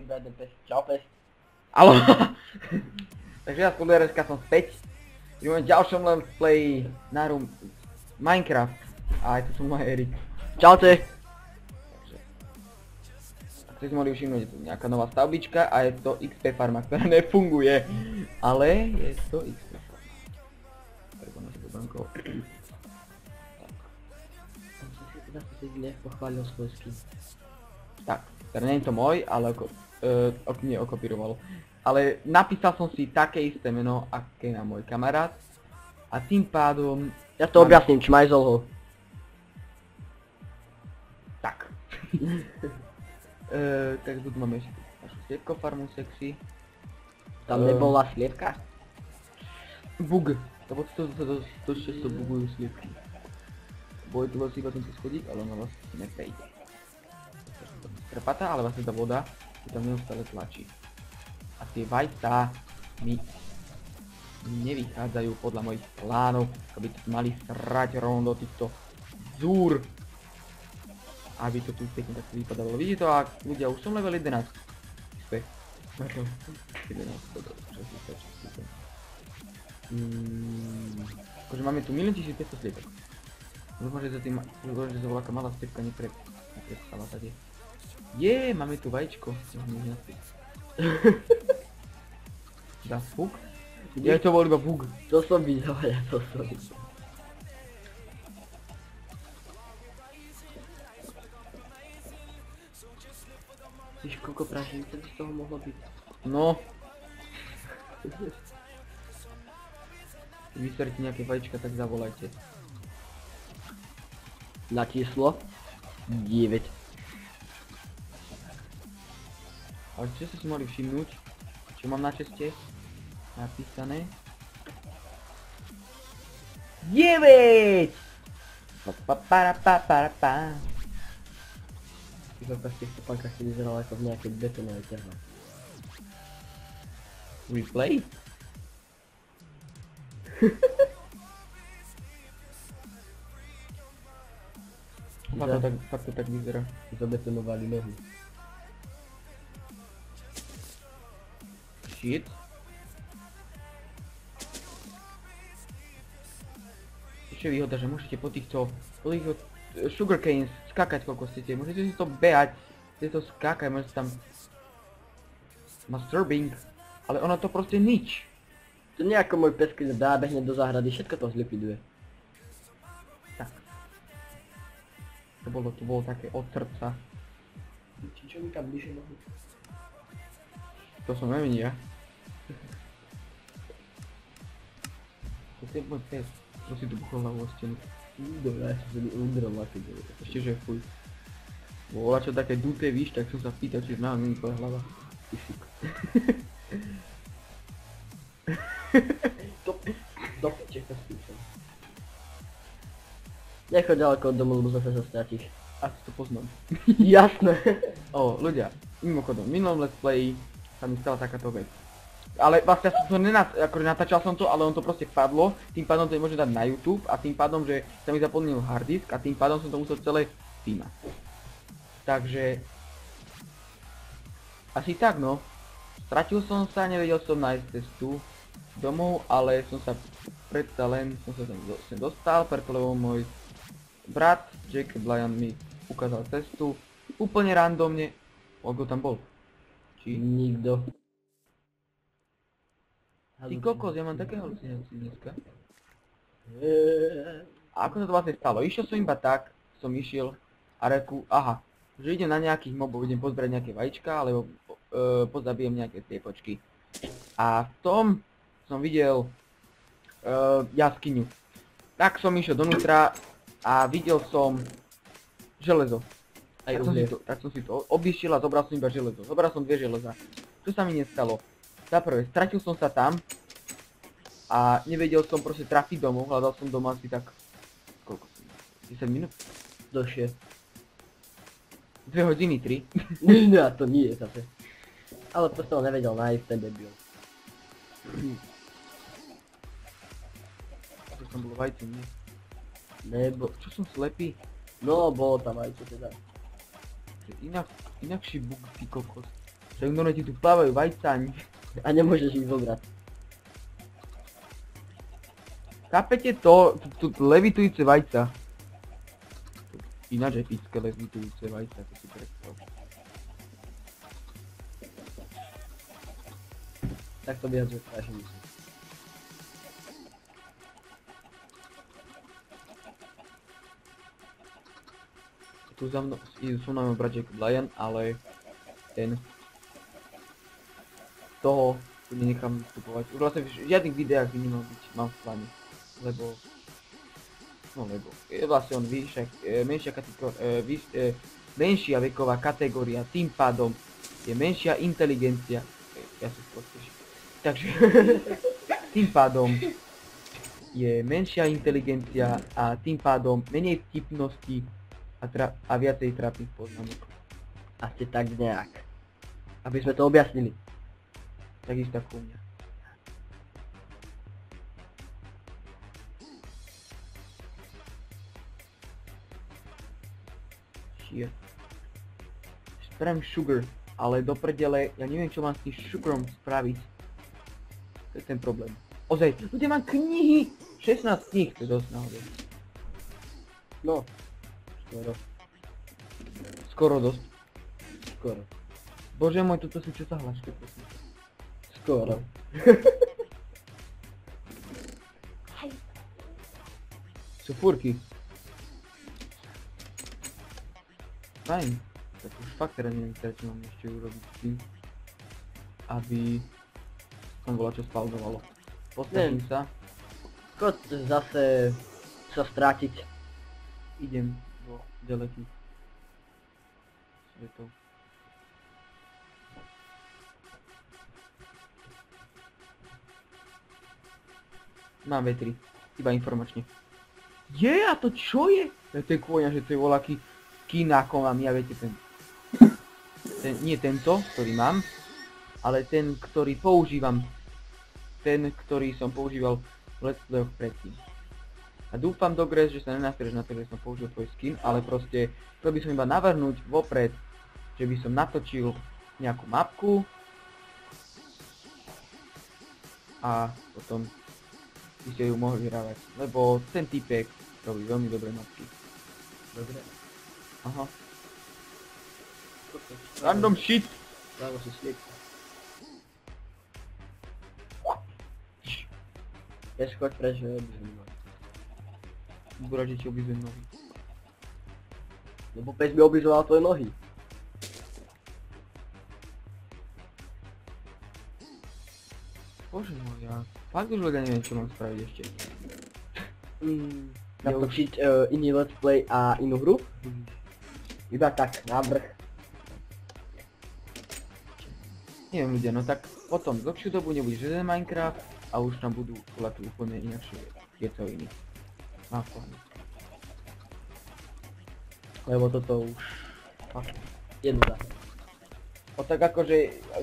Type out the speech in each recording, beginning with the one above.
Brother Pest. Čau Pest. Alo. Takže ja z Kuliareska som späť. Pri mojom ďalšom let's play na room Minecraft. A aj tu som môj Erik. Čaute. Ak ste si mohli všimnúť, je tu nejaká nová stavbička a je to XP farma, ktorá nefunguje. Ale je to XP farma. Prekonáš do bankov. Pochválil svoj skin. Tak, teda nie je to môj, ale nie okopíroval. Ale napísal som si také isté meno, aké má môj kamarát. A tým pádom... Ja to objasním, čmajzol ho. Tak. Takže tu máme ešte našu sliepkofarmu sexy. Tam nebola sliepka? Bug. Lebo to často bugujú sliepky. Bo je tu vlastne iba tento schodík, ale ona vlastne neprejde. Prepatá, ale vlastne tá voda tu tam neustále tlačí. A tie vajcá mi nevychádzajú podľa mojich plánov, aby tu mali srať rovno do týchto zúr. Aby to tu pekne takto vypadalo. Vidíte to, ak ľudia, už som level 11. Späť. 11, akože máme tu 1 1500 sliepok. Dúfam, že sa voľaká malá sliepka neprepchala tady. Máme tu vajíčko. Dá fuk? Ja to bol iba bug. To som videl, ja to som videl. Víš, koľko prážení by z toho mohlo byť? No. Keď vystaríte nejaké vajíčka, tak zavolajte. Na číslo 9. Ale čo ste si mohli všimnúť? Čo mám na česte? Napísané. 9! Pa. Vysoká z týchto pankách si vyzerala ako v nejakej betonovej ťahne. Replay? Fakt to tak vyzerá. Zabetonovali nohy. Shit. Ešte je výhoda, že môžete po týchto sugarcanes skákať koľko chcete. Môžete si to behať, chcete to skákať, môžete tam masturbing, ale ono to proste nič. To nie ako môj pes, keď dá behne do záhrady, všetko to zlikviduje. Tak. To bolo také od srdca. Čo mi tam bližšie nohy? To som neviem ja. To je môj pes. Čo si tu buchol hlavu o stenu. Dobre, ja som sa mi udrel aké bolo. Ešte že fuj. Bolo čo také duté, víš, tak som sa pýtal, či má mi tvoja hlava. Ty šuk. Do peče sa spíšem. Nechoď ďaleko od domu, lebo zase sa stratíš. Asi to poznám. Jasné. Ľudia, mimochodom, v minulom let's play sa mi stala takáto vec. Ale vlastne som to akože natáčal som to, ale on to proste padlo, tým pádom to nemôžem dať na YouTube a tým pádom, že sa mi zaplnil harddisk a tým pádom som to musel celé stímať. Takže... Asi tak no. Stratil som sa, nevedel som nájsť cestu domov, ale som sa predsa len som sa sem dostal, preto lebo môj brat Jacob Lion mi ukázal cestu úplne randomne. Kto tam bol? Či... Nikto. Ty kokos, ja mám také halucinácie dneska. A ako sa to vlastne stalo? Išiel som iba tak, som išiel a reku, aha, že idem na nejakých mobov, idem pozberať nejaké vajíčka, alebo pozabijem nejaké sliepočky. A v tom som videl jaskyňu. Tak som išiel donútra a videl som železo. Tak som si to obišiel a zobral som iba železo. Zobral som 2 železa. Čo sa mi nestalo? Za prvé, stratil som sa tam a nevedel som proste trafiť domov, hľadal som doma asi tak... Koľko som? 10 minút? Dlhšie. 2 hodiny, 3. No to nie je zase. Ale proste ho nevedel nájsť ten debil. To som bolo vajce, nie? Nebo... Čo som slepý? No, bolo tam aj to teda. Inakší bug, ty kokos. Však normálne ti tu plávajú vajca. A nemôžeš ich zobrať. Chápete to? Tu levitujúce vajca. Ináč epické levitujúce vajca, to si predstav. Tak to vyjadřuje strašne myslím. Tu za mnou, sú na môj braček Lion, ale ten toho tu nenechám vystupovať. Už vlastne v žiadnych videách by nemal byť, mám v pláne. Lebo je vlastne on menšia veková kategória, tým pádom je menšia inteligencia. Ja sa sprosteším. Takže tým pádom je menšia inteligencia a tým pádom menej vtipnosti a viacej trápnych poznámok. Asi tak nejak. Aby sme to objasnili. Takisto ako u mňa. Shit. Spravím sugar, ale do prdele, ja neviem čo mám s tým sugarom spraviť. To je ten problém. Ozaj, ľudia mám knihy! 16 kníh, to je dosť náhodou. No. Skoro. Skoro dosť. Skoro. Bože môj, toto sú čo sa hlaške, prosím. Skoro. Sú fúrky. Fajn. Tak už fakt teda neviem, čo mám ešte urobiť s tým, aby som bola čo spauzovalo. Postavím sa. Skôr zase sa strátiť. Idem do ďalekých svetov. Mám vetri, iba informačne. A to čo je? To je kôňa, že to je voľaký skin ako mám ja, viete ten. Nie tento, ktorý mám, ale ten, ktorý používam. Ten, ktorý som používal v Let's Playoch predtým. A dúfam Dogres, že sa nenastreš na to, že som použil tvoj skin, ale proste chcel by som iba navrhnúť vopred, že by som natočil nejakú mapku a potom by ste ju mohli hrávať, lebo ten typek robí veľmi dobré mapky. Dobre. Aha. Random shit! Právo si sliek. Vieš, choď preč, že obizem nohy. Bude, že ti obizujem nohy. Lebo pes by obizoval tvoje nohy. Bože môj, ja fakt už ľudia neviem, čo mám spraviť ešte. Natočiť iný let's play a inú hru? Iba tak, návrh. Neviem ľudia, no tak potom dlhšiu dobu nebude žiaden Minecraft a už tam budú voľaké úplne inakšie iní. Mám v pláne. Lebo toto už fakt je nuda. O tak akože,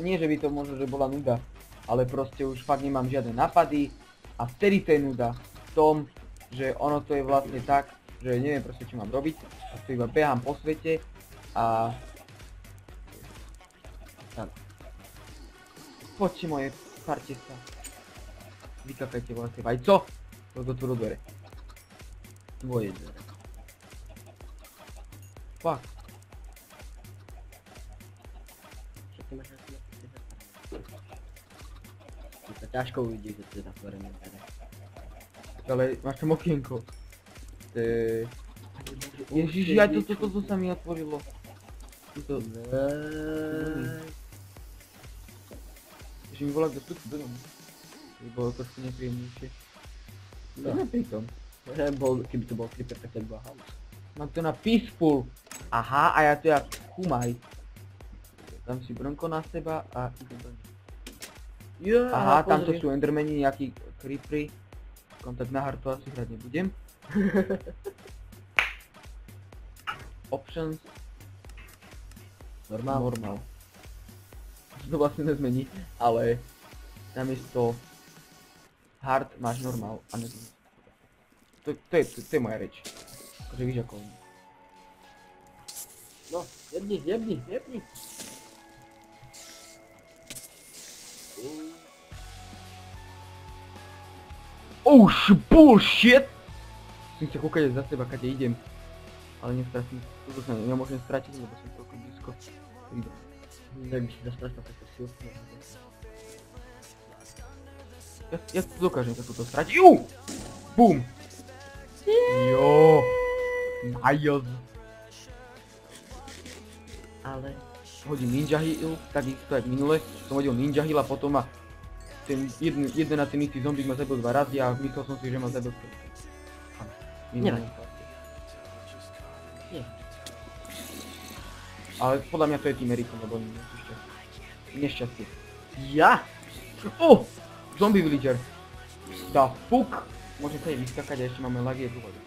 nie že by to možno, že bola nuda, ale proste už fakt nemám žiadne nápady a vtedy to je nuda v tom, že ono to je vlastne tak, že neviem proste čo mám robiť a to iba behám po svete a... Áno. Poďte moje, párte sa. Vykakajte vlastne vajco, to otvoril dvere. Tvoje dvere. Fuck. Čo ty máš na tým? To sa ťažko uvidí, že to je zatvorené dvere. Ale máš tam okienko. Ježiši, aj toto sa mi otvorilo. Že mi volá, kto vstúpi do domu. To bolo trošku nepríjemnejšie. No. Poďme pri tom. Keby to bol creeper, tak to by bola house. Mám to na peaceful. Aha, a ja to jak chumaj. Dám si brnko na seba a idem do nej. Aha, tamto sú endermeni, nejakí creepery. Kontakt na hartu asi hrať nebudem. Options. Normal. To vlastne nezmení, ale namiesto hard máš normal a nezmení. To je moja reč. Akože víš ako. No, jebni. Oh bullshit! Musím sa kúkať za seba, kade idem. Ale nestratím. Toto sa nemôžem stratiť, lebo som toľko blízko. Tak by si zastratil takú silku. Ja to dokážem sa toto stratiť. Bum! Jo! Najos! Ale... Hodím Ninja Heal, takisto jak minule. Som hodil Ninja Heal a potom ma ten jeden a ten istý zombík ma zabil 2 razy a myslel som si, že ma zabil. Neviem. Nie. Ale podľa mňa to je tým Erikom, lebo oni sú nešťastie. Ja? Zombie villager. The fuck? Môžem sa aj vyskakať a ešte máme lagy a dôvody.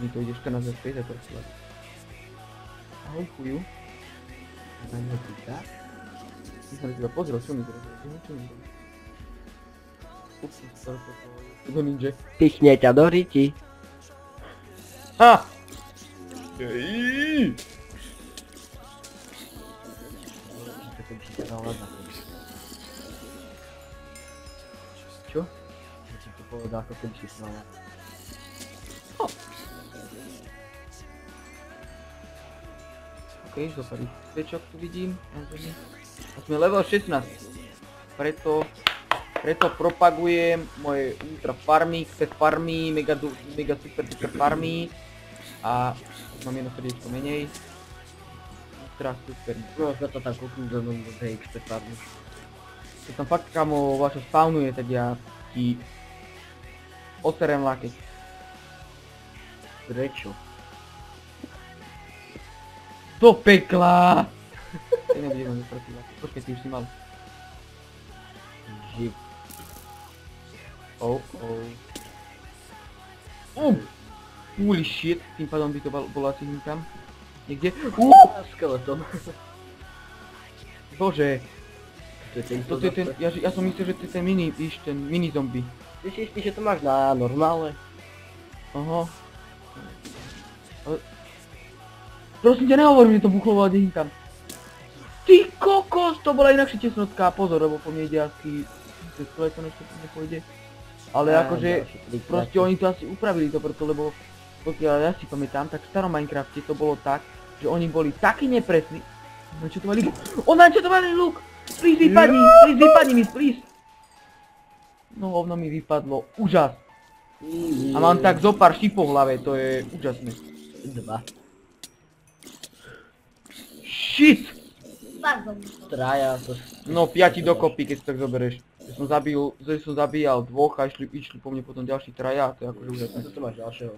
Mi to ide 14 FPS a to je lagy. Ahoj chuju. Na ňo pýta? My som si iba pozrel, čo mi zrobil. Ups, to do ninja. Pichne ťa do riti. Ha! Čo? Ja som to povedal, ako keby si snala. OK, zo pár pečok tu vidím. A sme level 16. Preto propagujem moje ultra farmy, pet farmy, mega super duper farmy. A mám jedno srdiečko menej. Ultra super. No, sme to tam kúknúť do mnou do tej XP farmy. Keď tam fakt kamo vašo spawnuje, tak ja ti oserem lákeť. Prečo? Do pekla! To nebudem proti lákeť. Počkej, ty už si mal. Živ. Holy shit, tým pádom by to bolo asi tam. Niekde. Skeleton. Bože. To je ten, Toto je ten, ja som myslel, že to je ten mini zombie. Ty si istý, že to máš na normále? Aha. Ale... Prosím ťa, nehovor mi, že to buchlo a tam. Ty kokos, to bola inakšia tesnotka, pozor, lebo po mne ide asi... Cez skeleton ešte nepôjde. Ale akože, proste oni to asi upravili to preto, lebo pokiaľ ja si pamätám, tak v starom Minecrafte to bolo tak, že oni boli takí nepresní. On načetovali luk! Please vypadni mi, please! No hovno mi vypadlo, úžas! A mám tak zo pár šipov v hlave, to je úžasné. 2. Shit! Traja, to... No 5 dokopy, keď si tak zoberieš. Že som zabíjal 2 a išli po mne potom ďalší traja, to je akože úžasné. To máš ďalšieho.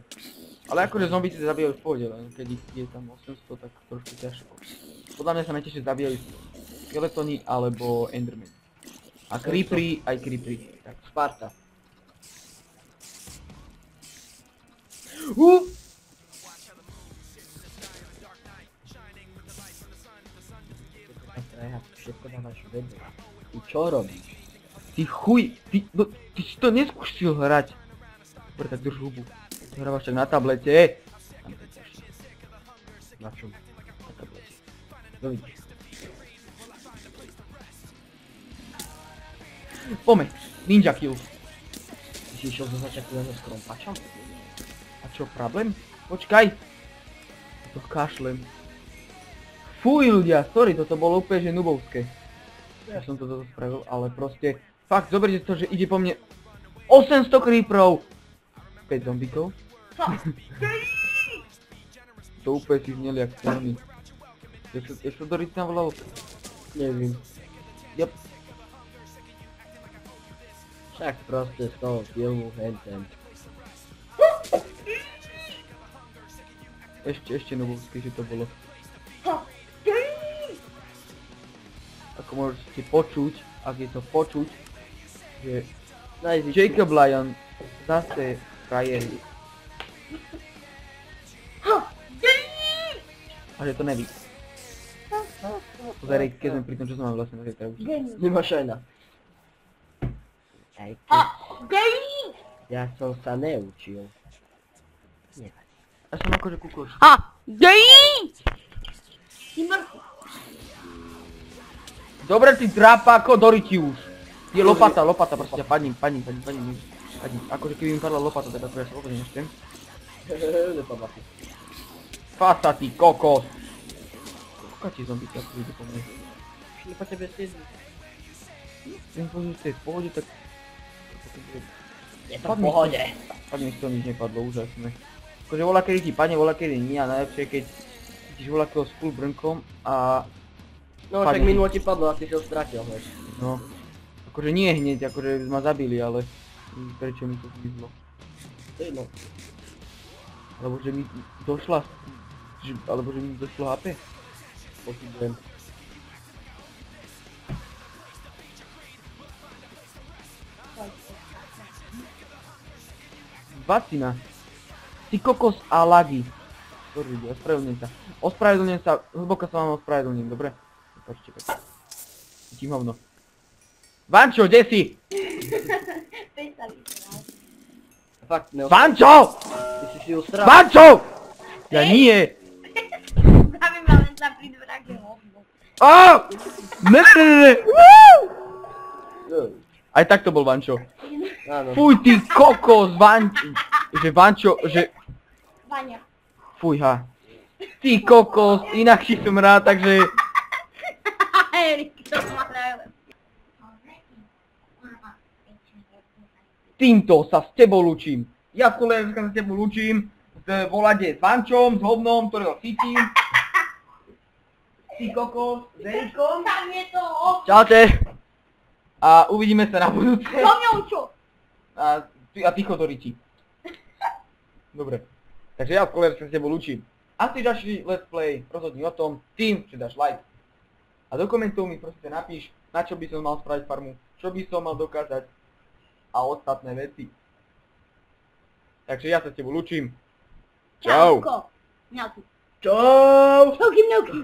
Ale akože zombie sa zabíjajú v pohode, len keď ich je tam 800, tak trošku ťažko. Podľa mňa sa najťažšie zabíjajú skeletony alebo endermen. A creepery, aj creepery. Tak, Sparta. Traja, všetko dávaš vedľa. Ty čo robíš? Ty chuj, ty si to neskúšil hrať. Dobre, tak drž hubu. Ty hrávaš tak na tablete. Na čom? Na tablete. No vidíš. Poďme, ninja kill. Ty si išiel zo začiatku len so skrompačom? A čo, problém? Počkaj. To kašlem. Fuj ľudia, sorry, toto bolo úplne že nubovské. Ja som toto spravil, ale proste... Fakt, zoberte to, že ide po mne 800 creeperov. 5 zombíkov. To úplne si zneli jak strany. Jak to Doris tam volal? Neviem. Yep. Však proste z toho filmu hentem. Ešte nubovské, že to bolo. Ako môžete počuť, ak je to počuť, že Jacob Lion zase frajerí. A že to neví. Pozeraj, keď sme pri tom, čo som mám vlastne na tej travu. Nemáš aj na. Aj keď... Ja som sa neučil. Nevadí. Ja som akože kúkol. Dobre ty trápáko, Doriti už. Je lopata, proste, padni. Akože keby mi padla lopata, teda to ja sa vôbec nechcem. Nepadla si. Fasa ty kokos! Kokatí zombíci, ako ide po mne. Šli po tebe si. Ten pozor, ste v pohode, tak... Je to v pohode. Fakt mi z toho nič nepadlo, úžasné. Akože voľakedy ti padne, voľakedy nie a najlepšie keď cítiš voľakého s full brnkom a... No Padne. tak minulo ti padlo a ty si ho stratil, vieš. No... Akože nie hneď, akože ma zabili, ale... Prečo mi to zmizlo? To je jedno. Alebo že mi došla... Alebo že mi došlo HP? Pochybujem. Vacina. Ty kokos a lagy. Sorry, ospravedlňujem sa. Ospravedlňujem sa, hlboko sa vám ospravedlňujem, dobre? Počkajte, počkajte. Ti hovno. Vančo, kde si? Fakt, Vančo! Ty si ju strál. Vančo! Ja nie! Zabývame sa pri dvrake hovno. Á! Ne! Aj tak to bol Vančo. Áno. Fuj ty kokos, Vančo. Že Vančo, že... Vania. Fuj ha. Ty kokos, inakší som rád, takže... Erik, to má najlepšie. Týmto sa s tebou lúčim. Ja v Kolerskom sa s tebou lúčim. V volade s Vančom, s hovnom, ktorého chytím. Ty kokos, s Erikom. Tam je to hovno. Čaute. A uvidíme sa na budúce. So mňou čo? A ty chodoriči. Dobre. Takže ja v Kolerskom sa s tebou lúčim. Asi ďalší let's play rozhodni o tom tým, že dáš like. A do komentov mi proste napíš, na čo by som mal spraviť farmu, čo by som mal dokázať a ostatné veci. Takže ja sa s tebou lúčim. Čau. Čauko. Mňauky. Čau. Čauky mňauky.